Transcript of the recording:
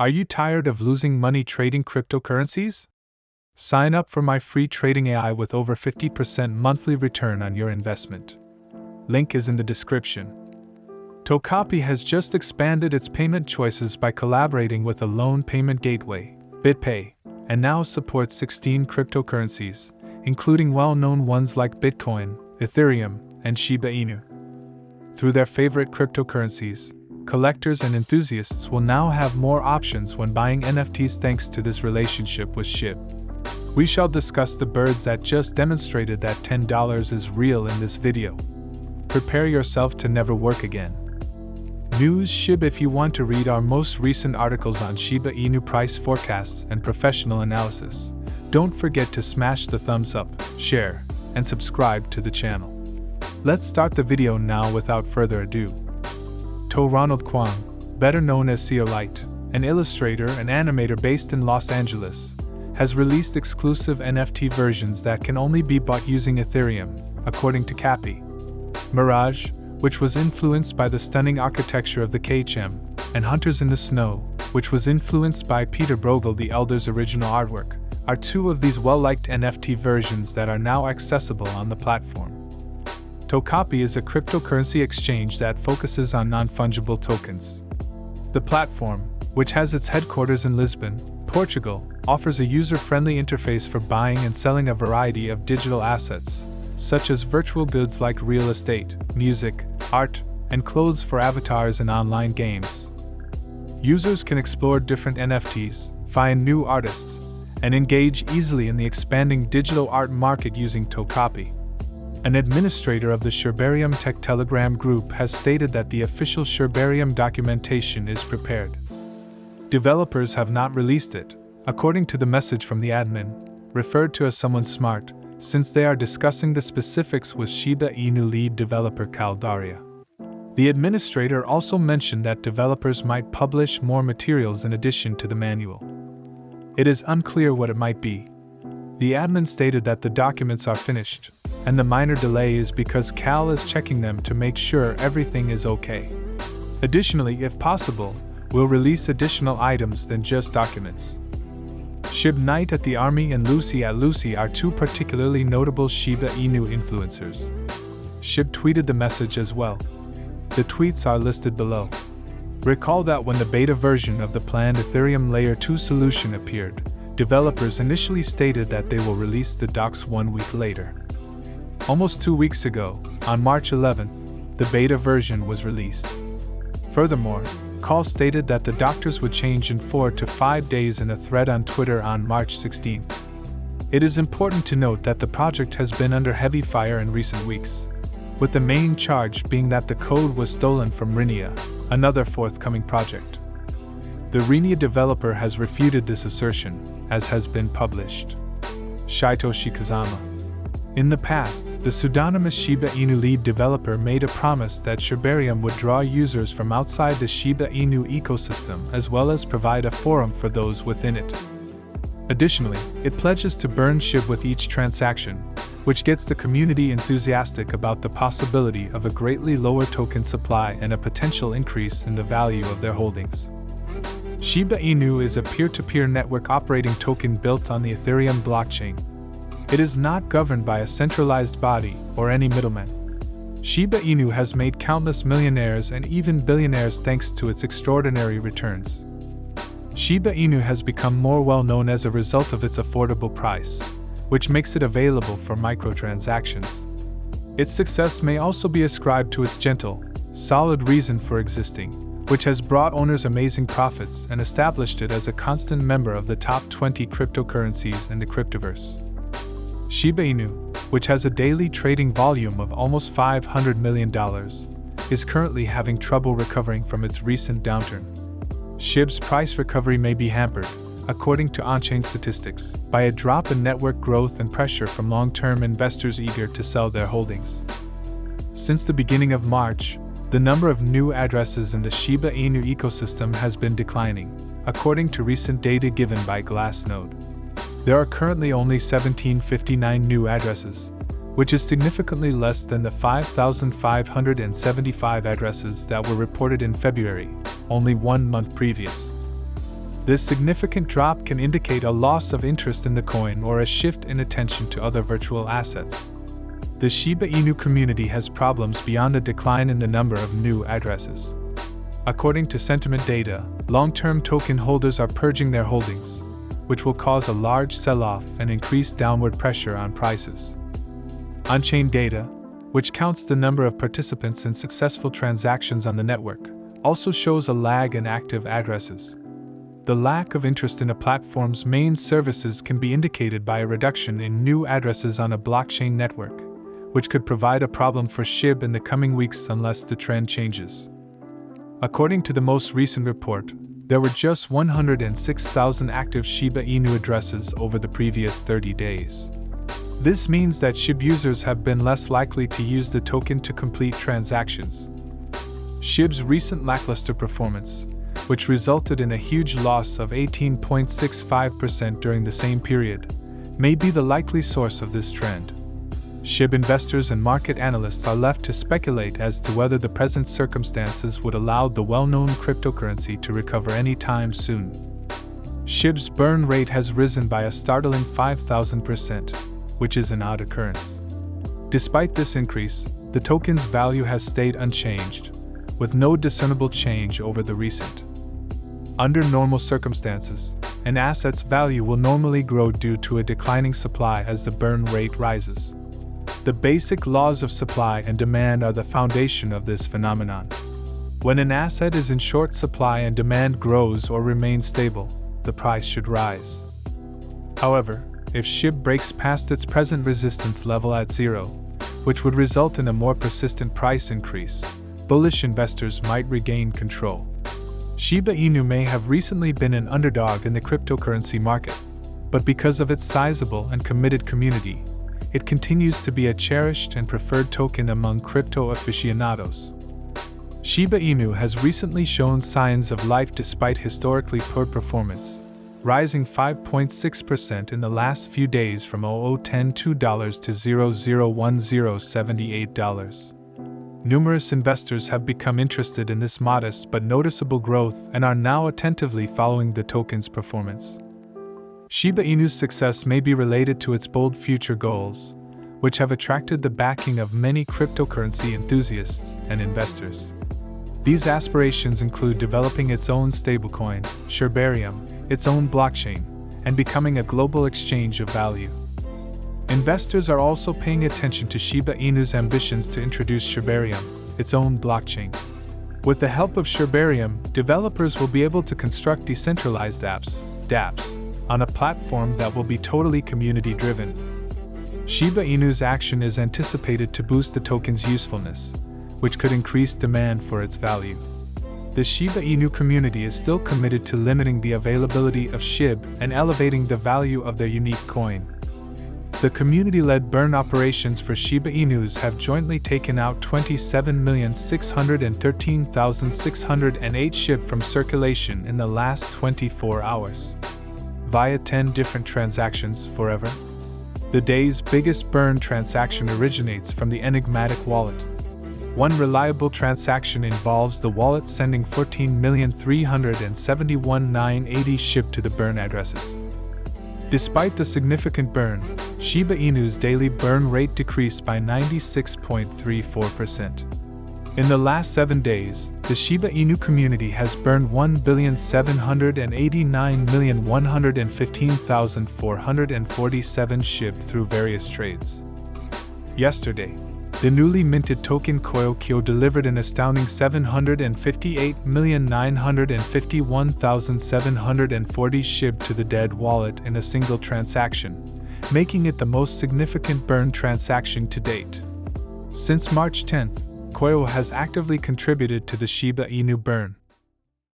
Are you tired of losing money trading cryptocurrencies? Sign up for my free trading AI with over 50% monthly return on your investment. Link is in the description. Copy has just expanded its payment choices by collaborating with a loan payment gateway, BitPay, and now supports 16 cryptocurrencies, including well-known ones like Bitcoin, Ethereum, and Shiba Inu. Through their favorite cryptocurrencies, collectors and enthusiasts will now have more options when buying NFTs thanks to this relationship with Shib. We shall discuss the birds that just demonstrated that $10 is real in this video. Prepare yourself to never work again. News Shib. If you want to read our most recent articles on Shiba Inu price forecasts and professional analysis, don't forget to smash the thumbs up, share, and subscribe to the channel. Let's start the video now without further ado. Ronald Kwong, better known as Seolite, an illustrator and animator based in Los Angeles, has released exclusive NFT versions that can only be bought using Ethereum, according to Cappy. Mirage, which was influenced by the stunning architecture of the KHM, and Hunters in the Snow, which was influenced by Peter Bruegel the Elder's original artwork, are two of these well-liked NFT versions that are now accessible on the platform. Copy is a cryptocurrency exchange that focuses on non-fungible tokens. The platform, which has its headquarters in Lisbon, Portugal, offers a user-friendly interface for buying and selling a variety of digital assets, such as virtual goods like real estate, music, art, and clothes for avatars in online games. Users can explore different NFTs, find new artists, and engage easily in the expanding digital art market using Copy. An administrator of the Sherbarium Tech Telegram group has stated that the official Sherbarium documentation is prepared. Developers have not released it, according to the message from the admin, referred to as someone smart, since they are discussing the specifics with Shiba Inu lead developer Caldaria. The administrator also mentioned that developers might publish more materials in addition to the manual. It is unclear what it might be. The admin stated that the documents are finished, and the minor delay is because Cal is checking them to make sure everything is okay. Additionally, if possible, we'll release additional items than just documents. Shib Knight at the Army and Lucy at Lucy are two particularly notable Shiba Inu influencers. Shib tweeted the message as well. The tweets are listed below. Recall that when the beta version of the planned Ethereum Layer 2 solution appeared, developers initially stated that they will release the docs 1 week later. Almost 2 weeks ago, on March 11th, the beta version was released. Furthermore, Call stated that the doctors would change in 4 to 5 days in a thread on Twitter on March 16th. It is important to note that the project has been under heavy fire in recent weeks, with the main charge being that the code was stolen from Rinia, another forthcoming project. The Rinia developer has refuted this assertion, as has been published. Shitoshi Kazama. In the past, the pseudonymous Shiba Inu lead developer made a promise that Sherbarium would draw users from outside the Shiba Inu ecosystem as well as provide a forum for those within it. Additionally, it pledges to burn Shib with each transaction, which gets the community enthusiastic about the possibility of a greatly lower token supply and a potential increase in the value of their holdings. Shiba Inu is a peer-to-peer network operating token built on the Ethereum blockchain. It is not governed by a centralized body or any middleman. Shiba Inu has made countless millionaires and even billionaires thanks to its extraordinary returns. Shiba Inu has become more well-known as a result of its affordable price, which makes it available for microtransactions. Its success may also be ascribed to its gentle, solid reason for existing, which has brought owners amazing profits and established it as a constant member of the top 20 cryptocurrencies in the cryptoverse. Shiba Inu, which has a daily trading volume of almost $500 million, is currently having trouble recovering from its recent downturn. Shib's price recovery may be hampered, according to on-chain statistics, by a drop in network growth and pressure from long-term investors eager to sell their holdings. Since the beginning of March, the number of new addresses in the Shiba Inu ecosystem has been declining, according to recent data given by Glassnode. There are currently only 1,759 new addresses, which is significantly less than the 5,575 addresses that were reported in February, only 1 month previous. This significant drop can indicate a loss of interest in the coin or a shift in attention to other virtual assets. The Shiba Inu community has problems beyond a decline in the number of new addresses. According to sentiment data, long-term token holders are purging their holdings, which will cause a large sell-off and increase downward pressure on prices. On-chain data, which counts the number of participants in successful transactions on the network, also shows a lag in active addresses. The lack of interest in a platform's main services can be indicated by a reduction in new addresses on a blockchain network, which could provide a problem for Shib in the coming weeks unless the trend changes. According to the most recent report, there were just 106,000 active Shiba Inu addresses over the previous 30 days. This means that Shib users have been less likely to use the token to complete transactions. Shib's recent lackluster performance, which resulted in a huge loss of 18.65% during the same period, may be the likely source of this trend. Shib investors and market analysts are left to speculate as to whether the present circumstances would allow the well-known cryptocurrency to recover any time soon. Shib's burn rate has risen by a startling 5,000%, which is an odd occurrence. Despite this increase, the token's value has stayed unchanged, with no discernible change over the recent. Under normal circumstances, an asset's value will normally grow due to a declining supply as the burn rate rises. The basic laws of supply and demand are the foundation of this phenomenon. When an asset is in short supply and demand grows or remains stable, the price should rise. However, if Shib breaks past its present resistance level at zero, which would result in a more persistent price increase, bullish investors might regain control. Shiba Inu may have recently been an underdog in the cryptocurrency market, but because of its sizable and committed community, it continues to be a cherished and preferred token among crypto aficionados. Shiba Inu has recently shown signs of life despite historically poor performance, rising 5.6% in the last few days from $0.010 to $0.001078. Numerous investors have become interested in this modest but noticeable growth and are now attentively following the token's performance. Shiba Inu's success may be related to its bold future goals, which have attracted the backing of many cryptocurrency enthusiasts and investors. These aspirations include developing its own stablecoin, Shibarium, its own blockchain, and becoming a global exchange of value. Investors are also paying attention to Shiba Inu's ambitions to introduce Shibarium, its own blockchain. With the help of Shibarium, developers will be able to construct decentralized apps, dApps, on a platform that will be totally community-driven. Shiba Inu's action is anticipated to boost the token's usefulness, which could increase demand for its value. The Shiba Inu community is still committed to limiting the availability of Shib and elevating the value of their unique coin. The community-led burn operations for Shiba Inus have jointly taken out 27,613,608 Shib from circulation in the last 24 hours. Via 10 different transactions forever. The day's biggest burn transaction originates from the enigmatic wallet. One reliable transaction involves the wallet sending 14,371,980 Shib to the burn addresses. Despite the significant burn, Shiba Inu's daily burn rate decreased by 96.34%. In the last 7 days, the Shiba Inu community has burned 1,789,115,447 Shib through various trades. Yesterday, the newly minted token CopyGuard delivered an astounding 758,951,740 Shib to the dead wallet in a single transaction, making it the most significant burn transaction to date. Since March 10th, CopyGuard has actively contributed to the Shiba Inu burn.